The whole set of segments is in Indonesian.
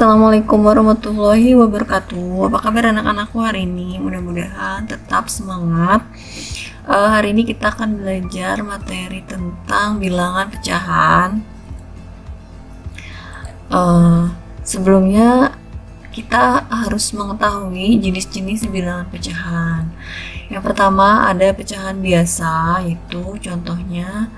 Assalamualaikum warahmatullahi wabarakatuh. Apa kabar anak-anakku hari ini? Mudah-mudahan tetap semangat. Hari ini kita akan belajar materi tentang bilangan pecahan. Sebelumnya kita harus mengetahui jenis-jenis bilangan pecahan. Yang pertama ada pecahan biasa, yaitu contohnya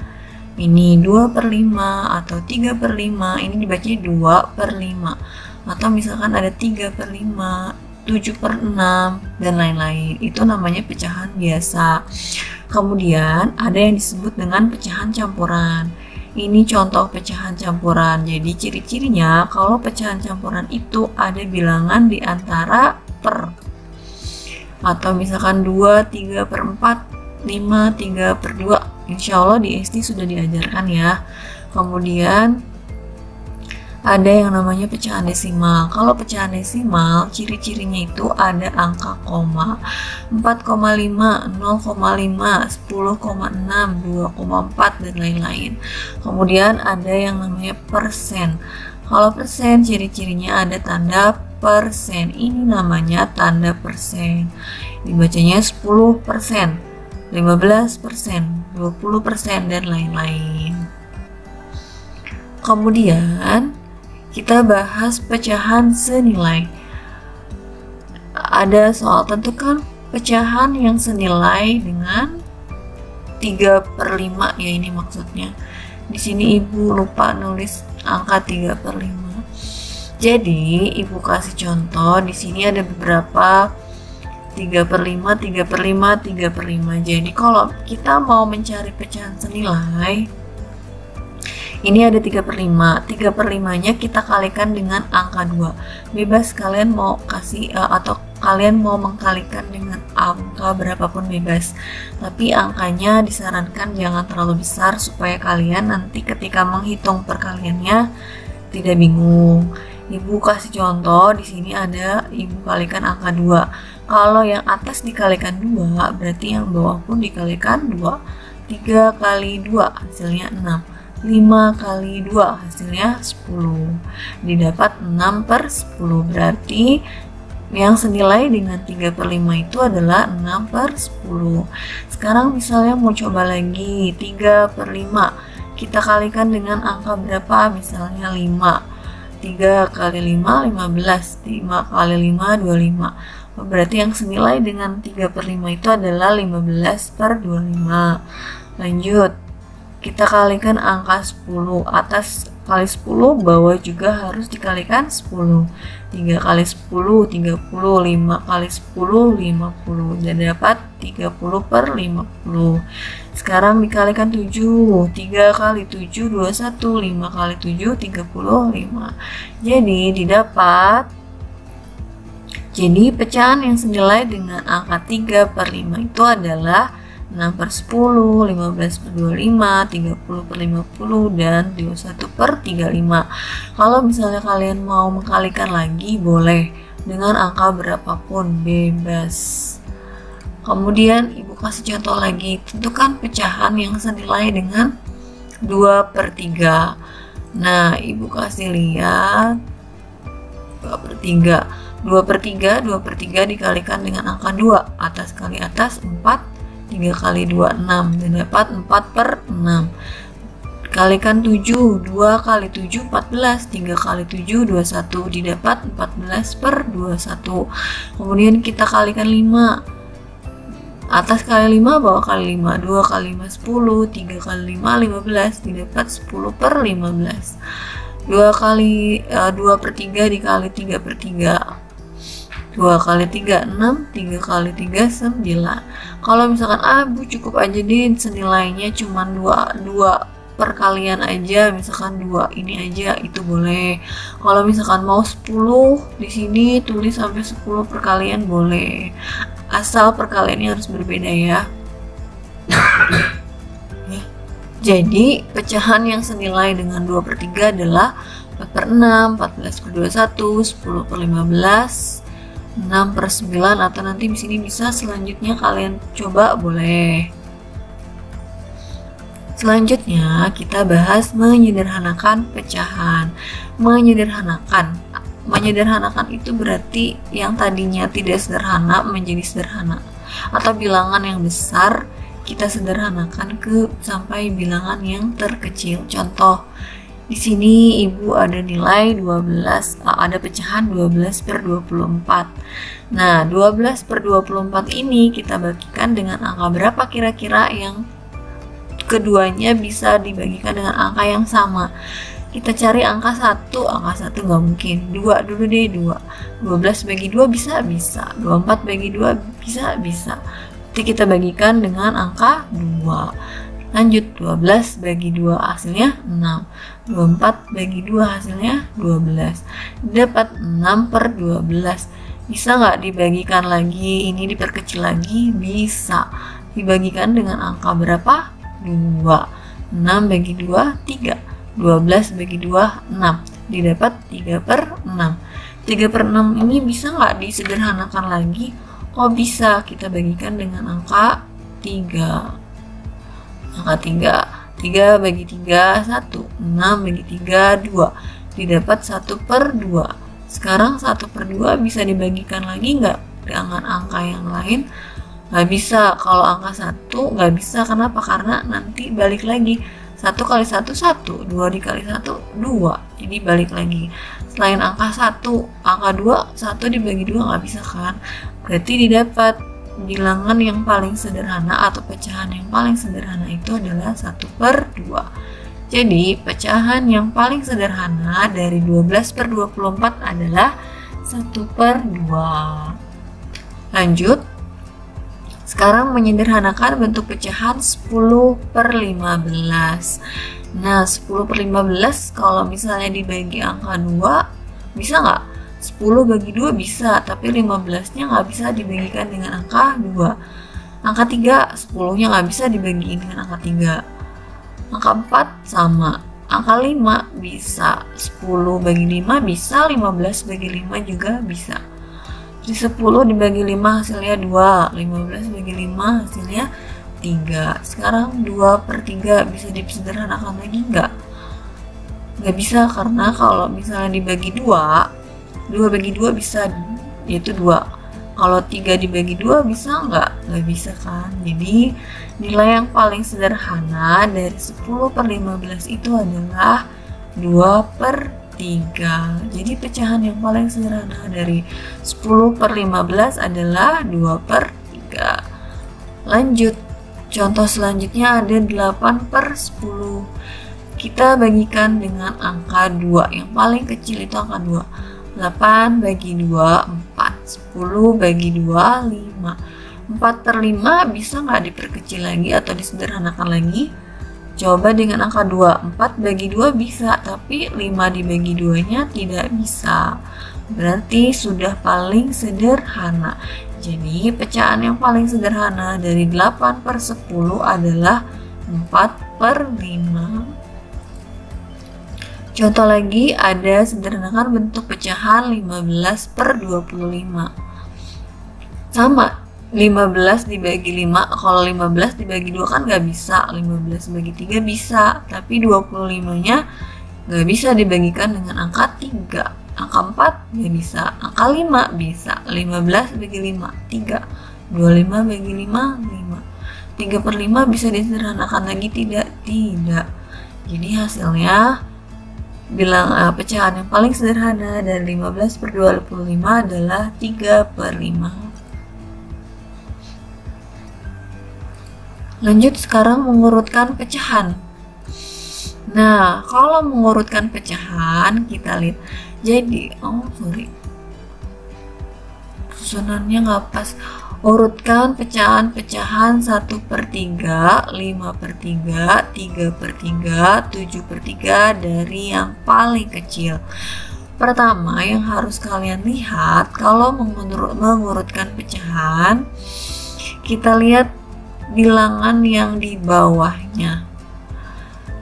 ini 2/5 atau 3/5, ini dibacanya 2/5, atau misalkan ada 3/5, 7/6 dan lain-lain. Itu namanya pecahan biasa. Kemudian ada yang disebut dengan pecahan campuran. Ini contoh pecahan campuran. Jadi ciri-cirinya kalau pecahan campuran itu ada bilangan di antara per, atau misalkan 2, 3/4, 5, 3/2. Insya Allah di SD sudah diajarkan ya. Kemudian ada yang namanya pecahan desimal. Kalau pecahan desimal, ciri-cirinya itu ada angka koma, 4,5, 0,5, 10,6, 2,4 dan lain-lain. Kemudian ada yang namanya persen. Kalau persen, ciri-cirinya ada tanda persen. Ini namanya tanda persen. Dibacanya 10%, 15%, 20% dan lain-lain. Kemudian kita bahas pecahan senilai. Ada soal tentukan pecahan yang senilai dengan 3/5 ya, ini maksudnya. Di sini Ibu lupa nulis angka 3/5. Jadi Ibu kasih contoh, di sini ada beberapa 3/5, 3/5, 3/5. Jadi kalau kita mau mencari pecahan senilai, ini ada 3/5. 3/5-nya kita kalikan dengan angka 2. Bebas kalian mau kasih atau kalian mau mengkalikan dengan angka berapapun bebas. Tapi angkanya disarankan jangan terlalu besar supaya kalian nanti ketika menghitung perkaliannya tidak bingung. Ibu kasih contoh, di sini ada Ibu kalikan angka 2. Kalau yang atas dikalikan 2, berarti yang bawah pun dikalikan 2. 3 kali 2 hasilnya 6. 5 kali 2 hasilnya 10. Didapat 6/10. Berarti yang senilai dengan 3/5 itu adalah 6/10. Sekarang misalnya mau coba lagi 3/5. Kita kalikan dengan angka berapa? Misalnya 5. 3 kali 5, 15. 5 kali 5, 25. Berarti yang senilai dengan 3/5 itu adalah 15/25. Lanjut, kita kalikan angka 10. Atas kali 10, bawah juga harus dikalikan 10. 3 kali 10, 30. 5 kali 10, 50. Dan dapat 30/50. Sekarang dikalikan 7. 3 kali 7, 21. 5 kali 7, 35. Jadi pecahan yang senilai dengan angka 3/5 itu adalah 6/10, 15/25, 30/50, dan 21/35. Kalau misalnya kalian mau mengkalikan lagi, boleh dengan angka berapapun, bebas. Kemudian Ibu kasih contoh lagi, tentukan pecahan yang senilai dengan 2/3. Nah, Ibu kasih lihat 2/3. 2/3 dikalikan dengan angka 2. Atas kali atas 4. 3 kali 2, 6. Dan dapat 4/6. Kalikan 7. 2 kali 7, 14. 3 kali 7, 21. Didapat 14/21. Kemudian kita kalikan 5. Atas kali 5, bawah kali 5. 2 kali 5, 10. 3 kali 5, 15. Didapat 10/15. 2/3 dikali 3/3. 2 kali 3, 6. 3 kali 3, 9. Kalau misalkan Bu cukup aja deh senilainya cuma 2 perkalian aja, misalkan 2 ini aja, itu boleh. Kalau misalkan mau 10, di sini tulis sampai 10 perkalian boleh. Asal perkaliannya harus berbeda ya. Jadi pecahan yang senilai dengan 2/3 adalah 4/6, 14/21, 10/15, 6/9, atau nanti di sini bisa selanjutnya kalian coba boleh. Selanjutnya kita bahas menyederhanakan pecahan. Menyederhanakan menyederhanakan itu berarti yang tadinya tidak sederhana menjadi sederhana, atau bilangan yang besar kita sederhanakan sampai bilangan yang terkecil. Contoh, di sini Ibu ada nilai 12, ada pecahan 12/24. Nah, 12/24 ini kita bagikan dengan angka berapa kira-kira yang keduanya bisa dibagikan dengan angka yang sama? Kita cari angka 1 nggak mungkin. 2 dulu deh, 2. 12 bagi 2 bisa? Bisa. 24 bagi 2 bisa? Bisa. Jadi kita bagikan dengan angka 2. Lanjut, 12 bagi 2 hasilnya 6. 24 bagi 2 hasilnya 12. Dapat 6/12. Bisa nggak dibagikan lagi? Ini diperkecil lagi? Bisa. Dibagikan dengan angka berapa? 2. 6 bagi 2, 3. 12 bagi 2, 6. Didapat 3/6. 3/6 ini bisa nggak disederhanakan lagi? Oh, bisa. Kita bagikan dengan angka 3. Angka 3. 3 bagi 3, 1. 6 bagi 3, 2. Didapat 1/2. Sekarang 1/2 bisa dibagikan lagi nggak dengan angka yang lain? Nggak bisa. Kalau angka 1 nggak bisa. Kenapa? Karena nanti balik lagi. 1 kali 1, 1. 2 dikali 1, 2. Jadi balik lagi. Selain angka 1, angka 2, 1 dibagi 2 nggak bisa kan? Berarti didapat bilangan yang paling sederhana atau pecahan yang paling sederhana itu adalah 1/2. Jadi pecahan yang paling sederhana dari 12/24 adalah 1/2. Lanjut. Sekarang menyederhanakan bentuk pecahan 10/15. Nah, 10/15 kalau misalnya dibagi angka 2, bisa nggak? 10 bagi 2 bisa, tapi 15-nya nggak bisa dibagikan dengan angka 2. Angka 3, 10-nya nggak bisa dibagiin dengan angka 3. Angka 4 sama. Angka 5 bisa. 10 bagi 5 bisa, 15 bagi 5 juga bisa. Jadi 10 dibagi 5 hasilnya 2, 15 bagi 5 hasilnya 3. Sekarang 2/3 bisa disederhanakan lagi nggak? Nggak bisa, karena kalau misalnya dibagi 2, 2 bagi 2 bisa, yaitu 2. Kalau 3 dibagi 2 bisa nggak? Nggak bisa kan? Jadi nilai yang paling sederhana dari 10/15 itu adalah 2/3. Jadi pecahan yang paling sederhana dari 10/15 adalah 2/3. Lanjut, contoh selanjutnya ada 8/10. Kita bagikan dengan angka 2. Yang paling kecil itu angka 2. 8 bagi 2, 4. 10 bagi 2, 5. 4/5 bisa nggak diperkecil lagi atau disederhanakan lagi? Coba dengan angka 2, 4 bagi 2 bisa, tapi 5 dibagi 2-nya tidak bisa. Berarti sudah paling sederhana. Jadi pecahan yang paling sederhana dari 8/10 adalah 4/5. Contoh lagi, ada sederhanakan bentuk pecahan 15/25. Sama. 15 dibagi 5, kalau 15 dibagi 2 kan nggak bisa, 15 bagi 3 bisa, tapi 25-nya nggak bisa dibagikan dengan angka 3, angka 4 nggak bisa, angka 5 bisa, 15 bagi 5, 3, 25 bagi 5, 5, 3/5 bisa disederhanakan lagi tidak? Tidak. Jadi hasilnya pecahan yang paling sederhana dari 15/25 adalah 3/5. Lanjut, sekarang mengurutkan pecahan. Nah, kalau mengurutkan pecahan kita lihat. Jadi, susunannya nggak pas. Urutkan pecahan-pecahan 1/3, 5/3, 3/3, 7/3 dari yang paling kecil. Pertama yang harus kalian lihat kalau mengurutkan pecahan, kita lihat bilangan yang di bawahnya.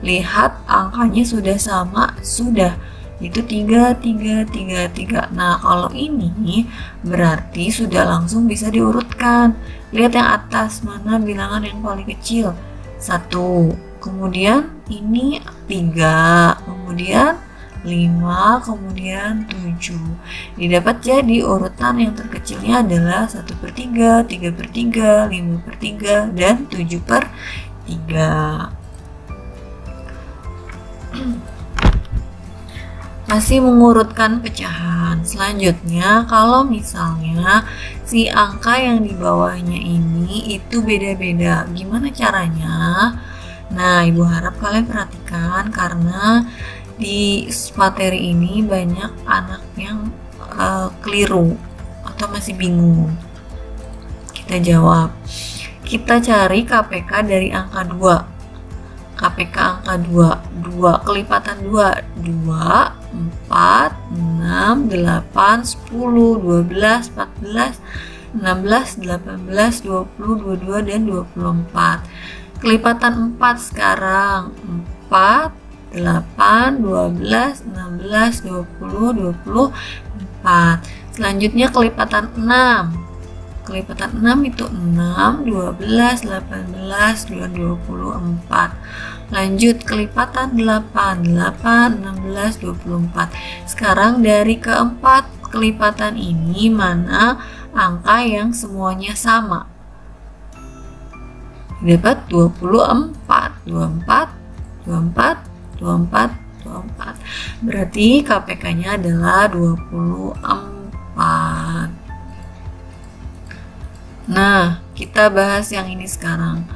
Lihat angkanya sudah sama, sudah. Itu 3, 3, 3, 3. Nah, kalau ini berarti sudah langsung bisa diurutkan. Lihat yang atas, mana bilangan yang paling kecil? 1. Kemudian ini 3. Kemudian 5, kemudian 7. Didapat jadi urutan yang terkecilnya adalah 1/3, 3/3, 5/3, dan 7/3. Masih mengurutkan pecahan. Selanjutnya, kalau misalnya si angka yang di bawahnya ini itu beda-beda, gimana caranya? Nah, Ibu harap kalian perhatikan karena di materi ini banyak anak yang keliru atau masih bingung. Kita jawab. Kita cari KPK dari angka 2. KPK angka 2 kelipatan 2, 4, 6, 8, 10, 12, 14, 16, 18, 20, 22, dan 24. Kelipatan 4 sekarang 4, 8, 12, 16, 20, 24. Selanjutnya kelipatan 6. Kelipatan 6 itu 6, 12, 18, 24. Lanjut kelipatan 8, 8, 16, 24. Sekarang dari keempat kelipatan ini mana angka yang semuanya sama? Dapat 24, 24, 24, 24, 24. Berarti KPK-nya adalah 24. Nah, kita bahas yang ini sekarang.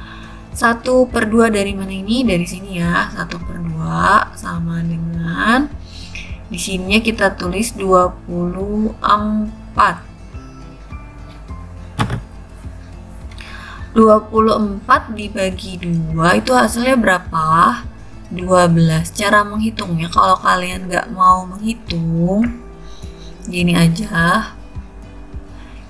1/2 dari mana ini? Dari sini ya. 1/2 sama dengan di sininya kita tulis 24. 24 dibagi 2 itu hasilnya berapa? 12. Cara menghitungnya kalau kalian nggak mau menghitung, gini aja.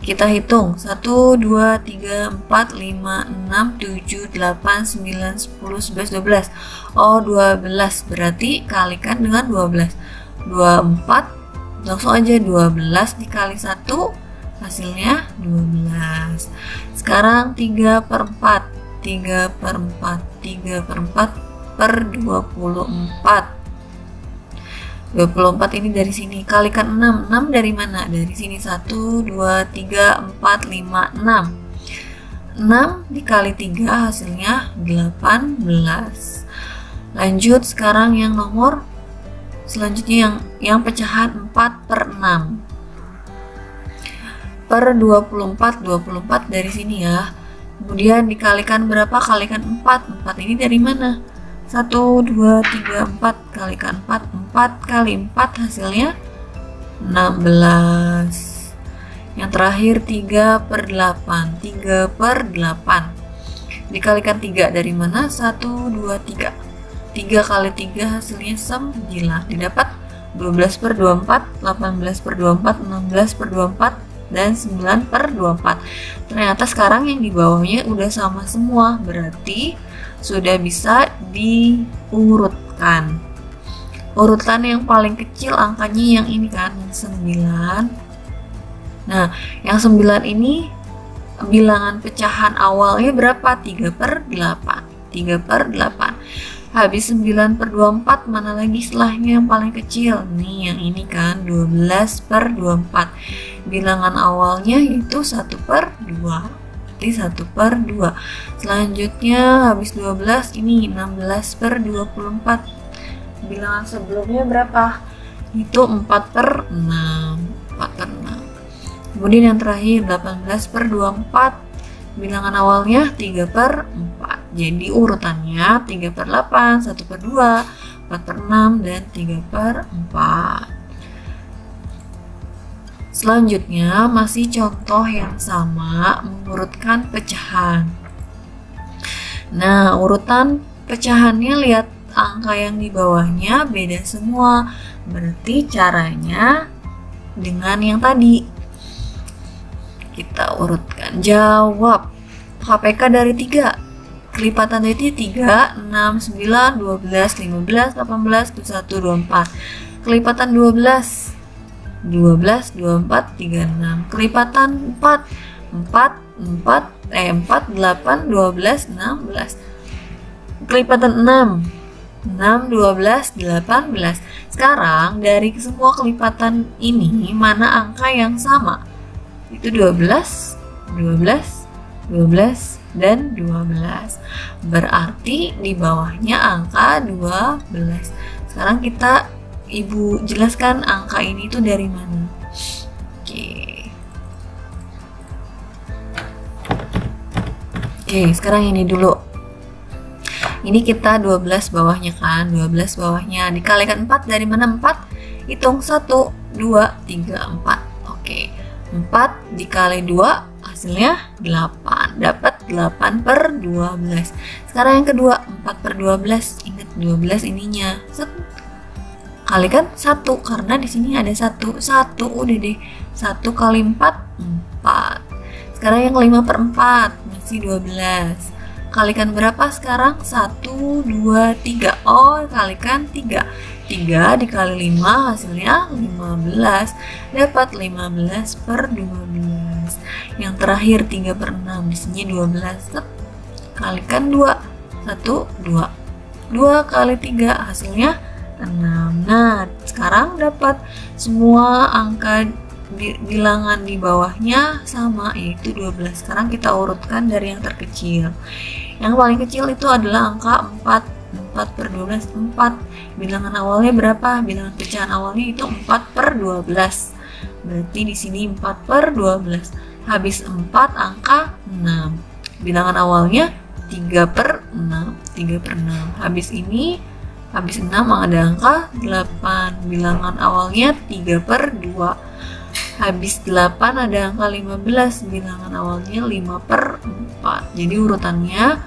Kita hitung 1, 2, 3, 4, 5, 6, 7, 8, 9, 10, 11, 12. Oh, 12 berarti kalikan dengan 12. 24 langsung aja 12 dikali 1 hasilnya 12. Sekarang 3/4. 3/4. 3/4 per 24. 24 ini dari sini, kalikan 6. 6 dari mana? Dari sini 1, 2, 3, 4, 5, 6. 6 dikali 3 hasilnya 18. Lanjut sekarang yang nomor selanjutnya yang pecahan 4/6. Per 24, 24 dari sini ya. Kemudian dikalikan berapa? Kalikan 4. 4 ini dari mana? 1, 2, 3, 4 kalikan 4. 4 kali 4 hasilnya 16. Yang terakhir 3/8. 3/8 dikalikan 3 dari mana? 1, 2, 3. 3 kali 3 hasilnya 9. Didapat 12/24, 18/24, 16/24, dan 9/24. Ternyata sekarang yang di bawahnya udah sama semua, berarti sudah bisa diurutkan. Urutan yang paling kecil angkanya yang ini kan, 9. Nah, yang 9 ini bilangan pecahan awalnya berapa? 3/8. 3/8. Habis 9/24, mana lagi setelahnya yang paling kecil? Nih, yang ini kan, 12/24. Bilangan awalnya itu 1/2. Berarti 1/2. Selanjutnya habis 12 ini 16/24. Bilangan sebelumnya berapa? Itu 4/6. 4/6. Kemudian yang terakhir 18/24. Bilangan awalnya 3/4. Jadi urutannya 3/8, 1/2, 4/6, dan 3/4. Selanjutnya masih contoh yang sama, mengurutkan pecahan. Nah, urutan pecahannya lihat angka yang di bawahnya beda semua. Berarti caranya dengan yang tadi. Kita urutkan. Jawab. KPK dari 3. Kelipatan dari 3, 6, 9, 12, 15, 18, 21, 24. Kelipatan 12. 12, 24, 36. Kelipatan 4. 4, 8, 12, 16. Kelipatan 6. 6, 12, 18. Sekarang dari semua kelipatan ini mana angka yang sama? Itu 12, 12, 12, dan 12. Berarti di bawahnya angka 12. Sekarang Ibu jelaskan angka ini tuh dari mana. Oke, sekarang ini dulu. Ini kita 12 bawahnya kan, 12 bawahnya dikalikan 4 dari mana 4? Hitung 1, 2, 3, 4. Oke, 4 dikali 2 hasilnya 8. Dapat 8 per 12. Sekarang yang kedua, 4 per 12. Ingat 12 ininya. Kalikan 1 karena di sini ada 1. 1 udah deh. 1 kali 4, 4. Sekarang yang 5 per 4 masih 12. Kalikan berapa sekarang? 1, 2, 3. Oh, kalikan 3. 3 dikali 5 hasilnya 15. Dapat 15 per 12. Yang terakhir 3 per 6. Di sini 12. Kalikan 2. 1, 2. 2 kali 3 hasilnya 6. Nah, sekarang dapat semua angka bilangan di bawahnya sama, yaitu 12. Sekarang kita urutkan dari yang terkecil. Yang paling kecil itu adalah angka 4. 4 per 12, 4. Bilangan awalnya berapa? Bilangan pecahan awalnya itu 4 per 12. Berarti di sini 4 per 12. Habis 4 angka 6. Bilangan awalnya 3 per 6. 3 per 6. Habis 6 ada angka 8. Bilangan awalnya 3 per 2. Habis 8 ada angka 15. Bilangan awalnya 5 per 4. Jadi urutannya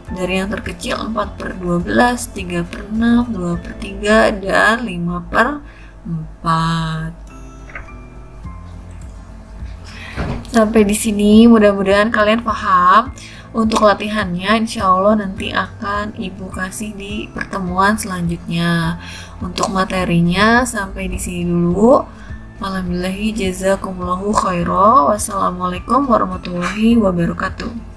dari yang terkecil 4 per 12, 3 per 6, 2 per 3, dan 5 per 4. Sampai di sini mudah-mudahan kalian paham. Untuk latihannya insya Allah nanti akan Ibu kasih di pertemuan selanjutnya. Untuk materinya sampai di sini dulu. Alhamdulillah, jazakumullahu khairan. Wassalamualaikum warahmatullahi wabarakatuh.